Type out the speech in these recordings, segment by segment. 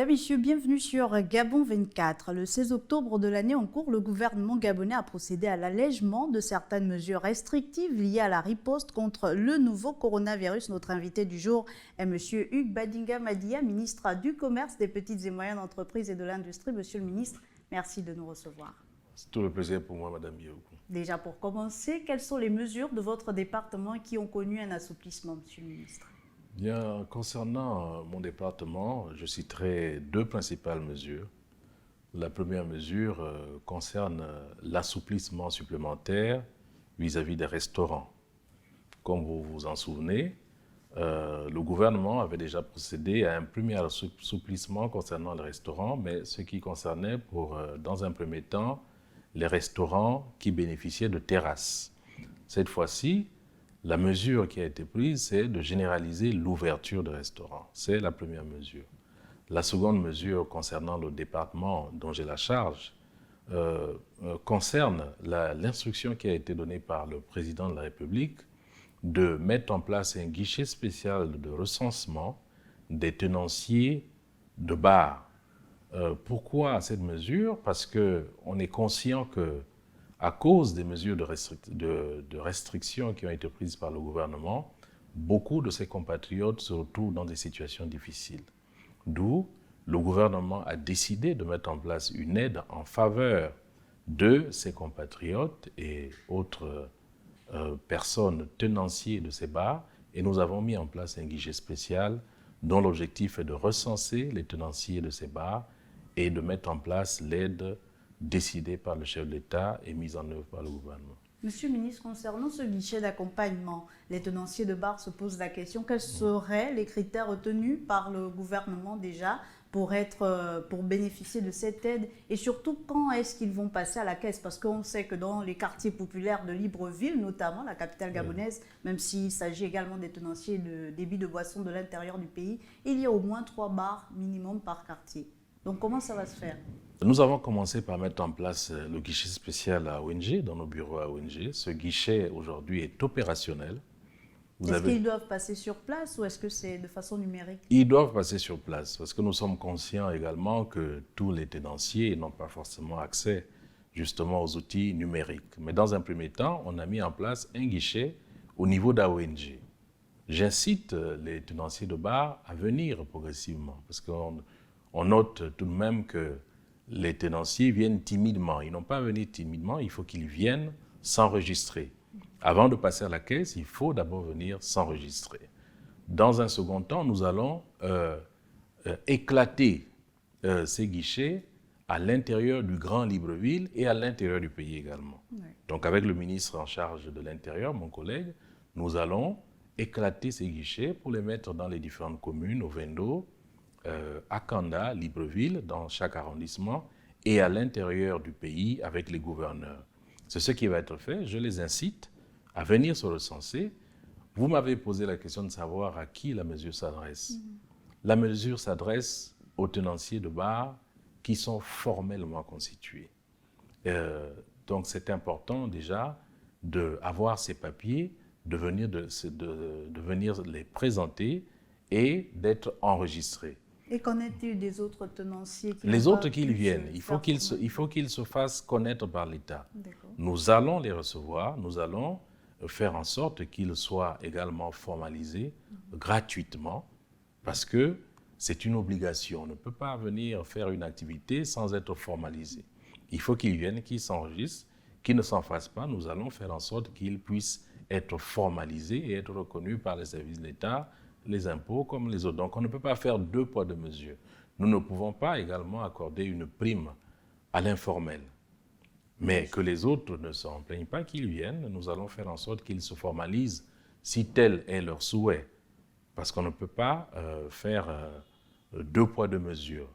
Mesdames, Messieurs, bienvenue sur Gabon 24. Le 16 octobre de l'année en cours, le gouvernement gabonais a procédé à l'allègement de certaines mesures restrictives liées à la riposte contre le nouveau coronavirus. Notre invité du jour est M. Hugues Badinga Madia, ministre du Commerce, des petites et moyennes entreprises et de l'Industrie. Monsieur le ministre, merci de nous recevoir. C'est tout le plaisir pour moi, Madame Biaoukou. Déjà, pour commencer, quelles sont les mesures de votre département qui ont connu un assouplissement, Monsieur le ministre? Bien, concernant mon département, je citerai deux principales mesures. La première mesure concerne l'assouplissement supplémentaire vis-à-vis des restaurants. Comme vous vous en souvenez, le gouvernement avait déjà procédé à un premier assouplissement concernant les restaurants, mais ce qui concernait dans un premier temps, les restaurants qui bénéficiaient de terrasses. Cette fois-ci, la mesure qui a été prise, c'est de généraliser l'ouverture de restaurants. C'est la première mesure. La seconde mesure concernant le département dont j'ai la charge concerne l'instruction qui a été donnée par le président de la République de mettre en place un guichet spécial de recensement des tenanciers de bars. Pourquoi cette mesure? Parce qu'on est conscient que à cause des mesures de restriction qui ont été prises par le gouvernement, beaucoup de ses compatriotes se retrouvent dans des situations difficiles. D'où le gouvernement a décidé de mettre en place une aide en faveur de ses compatriotes et autres personnes tenanciers de ces bars. Et nous avons mis en place un guichet spécial dont l'objectif est de recenser les tenanciers de ces bars et de mettre en place l'aide décidée par le chef de l'État et mise en œuvre par le gouvernement. Monsieur le ministre, concernant ce guichet d'accompagnement, les tenanciers de bars se posent la question, quels seraient les critères retenus par le gouvernement déjà pour bénéficier de cette aide et surtout quand est-ce qu'ils vont passer à la caisse? Parce qu'on sait que dans les quartiers populaires de Libreville, notamment la capitale gabonaise, même s'il s'agit également des tenanciers de débit de boissons de l'intérieur du pays, il y a au moins 3 bars minimum par quartier. Donc comment ça va se faire? Nous avons commencé par mettre en place le guichet spécial à ONG, dans nos bureaux à ONG. Ce guichet aujourd'hui est opérationnel. Est-ce qu'ils doivent passer sur place ou est-ce que c'est de façon numérique? Ils doivent passer sur place parce que nous sommes conscients également que tous les tenanciers n'ont pas forcément accès justement aux outils numériques. Mais dans un premier temps, on a mis en place un guichet au niveau d'AONG. J'incite les tenanciers de bars à venir progressivement parce qu'on note tout de même que les tenanciers viennent timidement. Ils n'ont pas à venir timidement, il faut qu'ils viennent s'enregistrer. Avant de passer à la caisse, il faut d'abord venir s'enregistrer. Dans un second temps, nous allons éclater ces guichets à l'intérieur du Grand Libreville et à l'intérieur du pays également. Oui. Donc avec le ministre en charge de l'Intérieur, mon collègue, nous allons éclater ces guichets pour les mettre dans les différentes communes, au Vendo, à Kanda, Libreville, dans chaque arrondissement, et à l'intérieur du pays avec les gouverneurs. C'est ce qui va être fait. Je les incite à venir se recenser. Vous m'avez posé la question de savoir à qui la mesure s'adresse. La mesure s'adresse aux tenanciers de bars qui sont formellement constitués. Donc c'est important déjà d'avoir ces papiers, de venir les présenter et d'être enregistrés. Et qu'en est-il des autres tenanciers Les autres qu'ils viennent, il faut qu'ils se fassent connaître par l'État. Nous allons les recevoir, nous allons faire en sorte qu'ils soient également formalisés gratuitement parce que c'est une obligation. On ne peut pas venir faire une activité sans être formalisé. Il faut qu'ils viennent, qu'ils s'enregistrent, qu'ils ne s'en fassent pas. Nous allons faire en sorte qu'ils puissent être formalisés et être reconnus par les services de l'État, les impôts comme les autres. Donc on ne peut pas faire 2 poids 2 mesures. Nous ne pouvons pas également accorder une prime à l'informel. Mais que les autres ne s'en plaignent pas, qu'ils viennent, nous allons faire en sorte qu'ils se formalisent si tel est leur souhait. Parce qu'on ne peut pas faire 2 poids 2 mesures.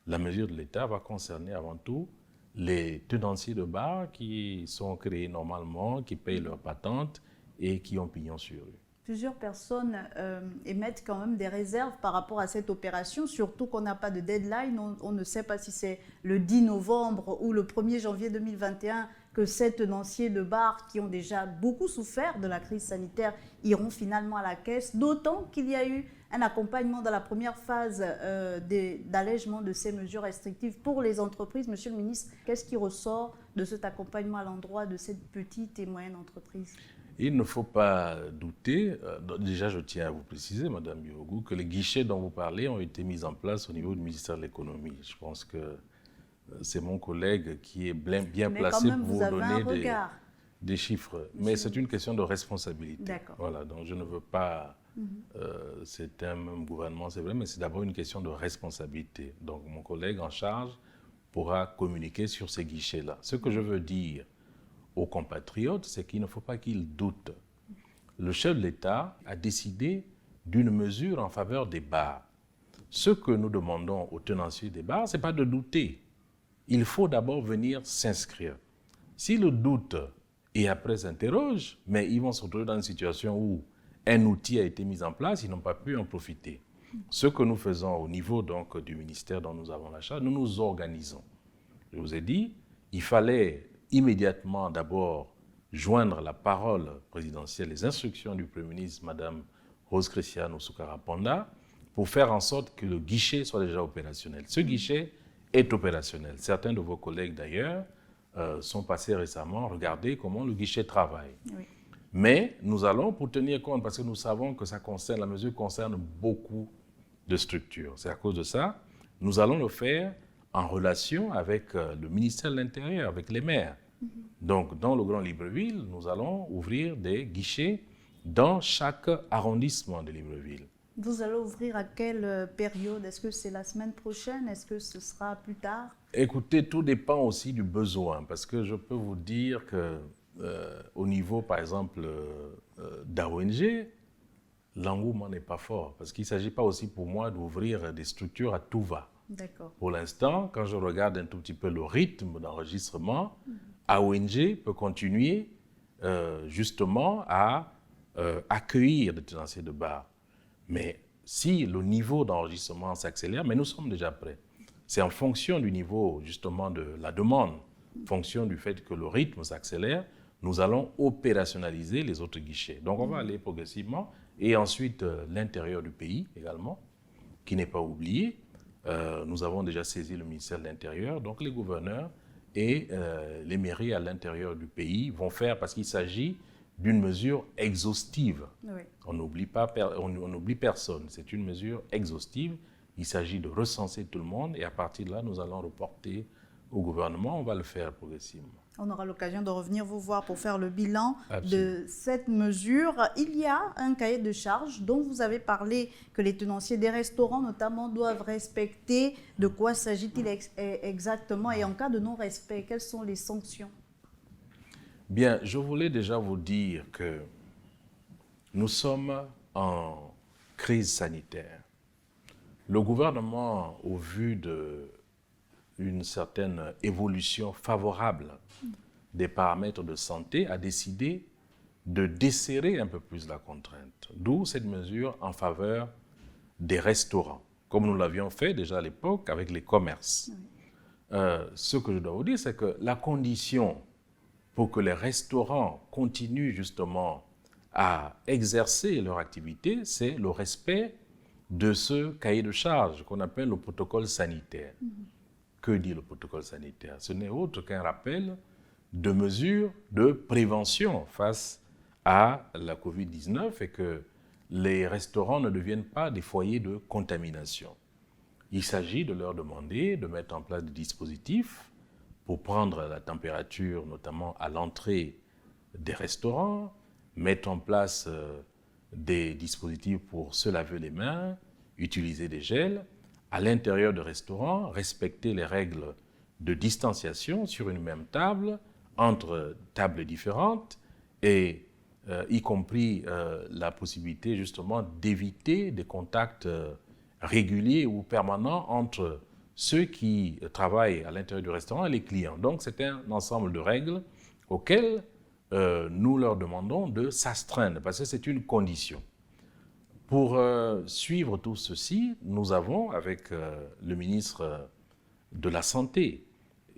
La mesure de l'État va concerner avant tout les tenanciers de bars qui sont créés normalement, qui payent leur patente et qui ont pignon sur eux. Plusieurs personnes émettent quand même des réserves par rapport à cette opération, surtout qu'on n'a pas de deadline. On ne sait pas si c'est le 10 novembre ou le 1er janvier 2021 que ces tenanciers de bar qui ont déjà beaucoup souffert de la crise sanitaire iront finalement à la caisse, d'autant qu'il y a eu un accompagnement dans la première phase d'allègement de ces mesures restrictives pour les entreprises. Monsieur le ministre, qu'est-ce qui ressort de cet accompagnement à l'endroit de cette petite et moyenne entreprise? Il ne faut pas douter, déjà je tiens à vous préciser, Madame Biogou, que les guichets dont vous parlez ont été mis en place au niveau du ministère de l'économie. Je pense que c'est mon collègue qui est bien placé pour vous donner des chiffres. Mais c'est une question de responsabilité. Voilà, donc je ne veux pas... c'est un même gouvernement, c'est vrai, mais c'est d'abord une question de responsabilité. Donc mon collègue en charge pourra communiquer sur ces guichets-là. Ce que je veux dire aux compatriotes, c'est qu'il ne faut pas qu'ils doutent. Le chef de l'État a décidé d'une mesure en faveur des bars. Ce que nous demandons aux tenanciers des bars, ce n'est pas de douter. Il faut d'abord venir s'inscrire. S'ils le doutent et après s'interrogent, mais ils vont se retrouver dans une situation où un outil a été mis en place, ils n'ont pas pu en profiter. Ce que nous faisons au niveau donc, du ministère dont nous avons la charge, nous nous organisons. Je vous ai dit, il fallait immédiatement d'abord joindre la parole présidentielle, les instructions du Premier ministre, Mme Rose Christiane Soukara-Ponda, pour faire en sorte que le guichet soit déjà opérationnel. Ce guichet est opérationnel. Certains de vos collègues d'ailleurs sont passés récemment regarder comment le guichet travaille. Oui. Mais nous allons, pour tenir compte, parce que nous savons que la mesure concerne beaucoup de structures. C'est à cause de ça, nous allons le faire en relation avec le ministère de l'Intérieur, avec les maires. Donc, dans le Grand Libreville, nous allons ouvrir des guichets dans chaque arrondissement de Libreville. Vous allez ouvrir à quelle période? Est-ce que c'est la semaine prochaine? Est-ce que ce sera plus tard? Écoutez, tout dépend aussi du besoin, parce que je peux vous dire que au niveau, par exemple, d'AONG, l'engouement n'est pas fort, parce qu'il ne s'agit pas aussi pour moi d'ouvrir des structures à tout va. Pour l'instant, quand je regarde un tout petit peu le rythme d'enregistrement, AONG peut continuer justement à accueillir des tenanciers de bar. Mais si le niveau d'enregistrement s'accélère, mais nous sommes déjà prêts. C'est en fonction du niveau justement de la demande, en fonction du fait que le rythme s'accélère, nous allons opérationnaliser les autres guichets. Donc on va aller progressivement. Et ensuite, l'intérieur du pays également, qui n'est pas oublié. Nous avons déjà saisi le ministère de l'Intérieur, donc les gouverneurs et les mairies à l'intérieur du pays vont faire, parce qu'il s'agit d'une mesure exhaustive. Oui. On n'oublie personne, c'est une mesure exhaustive. Il s'agit de recenser tout le monde et à partir de là, nous allons reporter au gouvernement, on va le faire progressivement. On aura l'occasion de revenir vous voir pour faire le bilan de cette mesure. Il y a un cahier de charges dont vous avez parlé que les tenanciers des restaurants notamment doivent respecter. De quoi s'agit-il exactement? Et en cas de non-respect, quelles sont les sanctions? Bien, je voulais déjà vous dire que nous sommes en crise sanitaire. Le gouvernement, au vu d'une certaine évolution favorable des paramètres de santé, a décidé de desserrer un peu plus la contrainte. D'où cette mesure en faveur des restaurants, comme nous l'avions fait déjà à l'époque avec les commerces. Oui. Ce que je dois vous dire, c'est que la condition pour que les restaurants continuent justement à exercer leur activité, c'est le respect de ce cahier de charges qu'on appelle le protocole sanitaire. Que dit le protocole sanitaire? Ce n'est autre qu'un rappel de mesures de prévention face à la Covid-19 et que les restaurants ne deviennent pas des foyers de contamination. Il s'agit de leur demander de mettre en place des dispositifs pour prendre la température, notamment à l'entrée des restaurants, mettre en place des dispositifs pour se laver les mains, utiliser des gels, à l'intérieur des restaurants, respecter les règles de distanciation sur une même table, entre tables différentes, et y compris la possibilité justement d'éviter des contacts réguliers ou permanents entre ceux qui travaillent à l'intérieur du restaurant et les clients. Donc c'est un ensemble de règles auxquelles nous leur demandons de s'astreindre, parce que c'est une condition. Pour suivre tout ceci, nous avons, avec le ministre de la Santé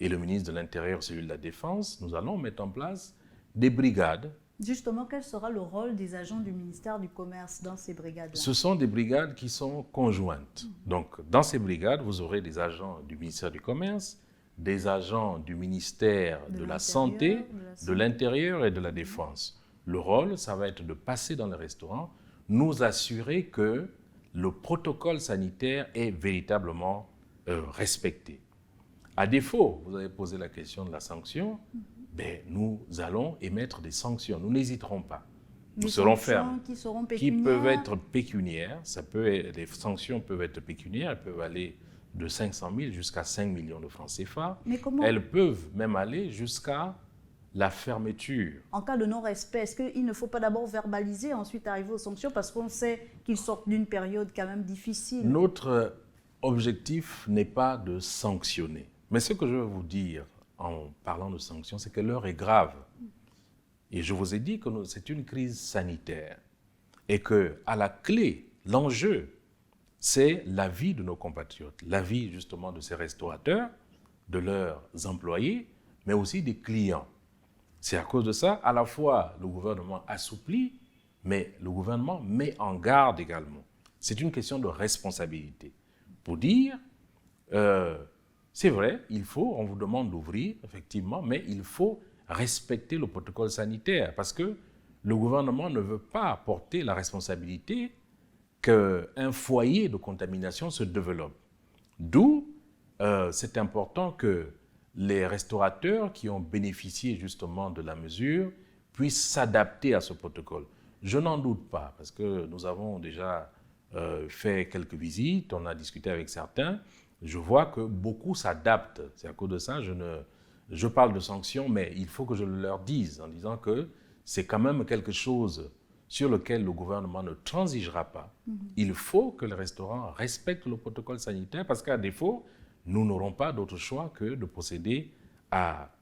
et le ministre de l'Intérieur, celui de la Défense, nous allons mettre en place des brigades. Justement, quel sera le rôle des agents du ministère du Commerce dans ces brigades-là? Ce sont des brigades qui sont conjointes. Donc, dans ces brigades, vous aurez des agents du ministère du Commerce, des agents du ministère de la Santé, de l'Intérieur et de la Défense. Le rôle, ça va être de passer dans les restaurants, nous assurer que le protocole sanitaire est véritablement respecté. À défaut, vous avez posé la question de la sanction, ben, nous allons émettre des sanctions. Nous n'hésiterons pas. Nous serons fermes. Qui peuvent être pécuniaires. Les sanctions peuvent être pécuniaires. Elles peuvent aller de 500 000 jusqu'à 5 millions de francs CFA. Elles peuvent même aller jusqu'à la fermeture. En cas de non-respect, est-ce qu'il ne faut pas d'abord verbaliser, ensuite arriver aux sanctions, parce qu'on sait qu'ils sortent d'une période quand même difficile? Notre objectif n'est pas de sanctionner. Mais ce que je veux vous dire en parlant de sanctions, c'est que l'heure est grave. Et je vous ai dit que c'est une crise sanitaire. Et qu'à la clé, l'enjeu, c'est la vie de nos compatriotes, la vie justement de ces restaurateurs, de leurs employés, mais aussi des clients. C'est à cause de ça, à la fois, le gouvernement assouplit, mais le gouvernement met en garde également. C'est une question de responsabilité. Pour dire, c'est vrai, on vous demande d'ouvrir, effectivement, mais il faut respecter le protocole sanitaire parce que le gouvernement ne veut pas porter la responsabilité qu'un foyer de contamination se développe. D'où c'est important que les restaurateurs qui ont bénéficié justement de la mesure puissent s'adapter à ce protocole. Je n'en doute pas parce que nous avons déjà fait quelques visites, on a discuté avec certains. Je vois que beaucoup s'adaptent. C'est à cause de ça, je parle de sanctions, mais il faut que je le leur dise en disant que c'est quand même quelque chose sur lequel le gouvernement ne transigera pas. Il faut que les restaurants respectent le protocole sanitaire parce qu'à défaut, nous n'aurons pas d'autre choix que de procéder à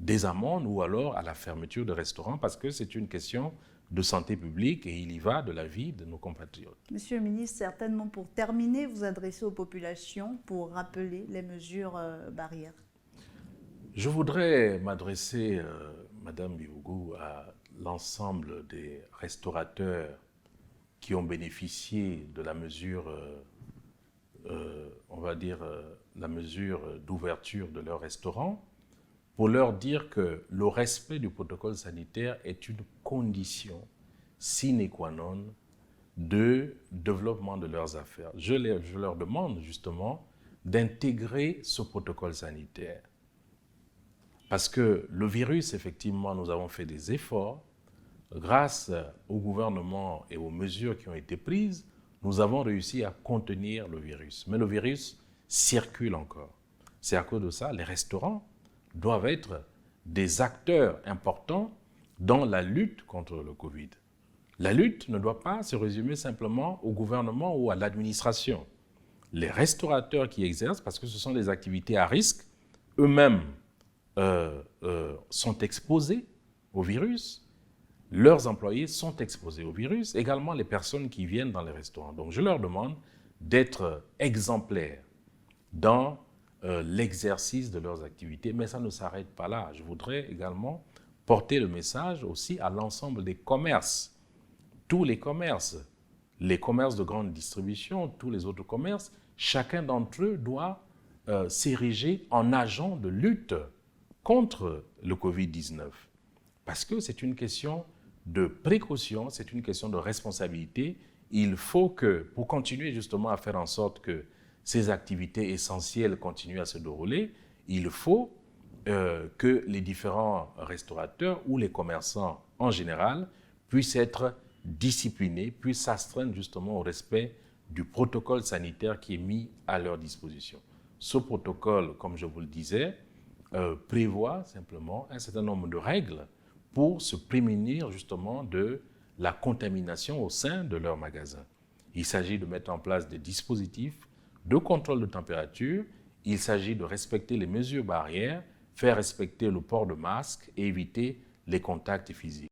des amendes ou alors à la fermeture de restaurants parce que c'est une question de santé publique et il y va de la vie de nos compatriotes. Monsieur le ministre, certainement pour terminer, vous adressez aux populations pour rappeler les mesures barrières. Je voudrais m'adresser, Madame Bivougou, à l'ensemble des restaurateurs qui ont bénéficié de la mesure, on va dire, la mesure d'ouverture de leur restaurant, pour leur dire que le respect du protocole sanitaire est une condition sine qua non de développement de leurs affaires. Je leur demande justement d'intégrer ce protocole sanitaire. Parce que le virus, effectivement, nous avons fait des efforts. Grâce au gouvernement et aux mesures qui ont été prises, nous avons réussi à contenir le virus. Mais le virus circule encore. C'est à cause de ça, les restaurants doivent être des acteurs importants dans la lutte contre le Covid. La lutte ne doit pas se résumer simplement au gouvernement ou à l'administration. Les restaurateurs qui exercent, parce que ce sont des activités à risque, eux-mêmes sont exposés au virus, leurs employés sont exposés au virus, également les personnes qui viennent dans les restaurants. Donc je leur demande d'être exemplaires dans l'exercice de leurs activités, mais ça ne s'arrête pas là. Je voudrais également porter le message aussi à l'ensemble des commerces, tous les commerces de grande distribution, tous les autres commerces, chacun d'entre eux doit s'ériger en agent de lutte contre le Covid-19. Parce que c'est une question de précaution, c'est une question de responsabilité. Il faut que, pour continuer justement à faire en sorte que ces activités essentielles continuent à se dérouler, il faut que les différents restaurateurs ou les commerçants en général puissent être disciplinés, puissent s'astreindre justement au respect du protocole sanitaire qui est mis à leur disposition. Ce protocole, comme je vous le disais, prévoit simplement un certain nombre de règles pour se prémunir justement de la contamination au sein de leur magasin. Il s'agit de mettre en place des dispositifs de contrôle de température, il s'agit de respecter les mesures barrières, faire respecter le port de masque et éviter les contacts physiques.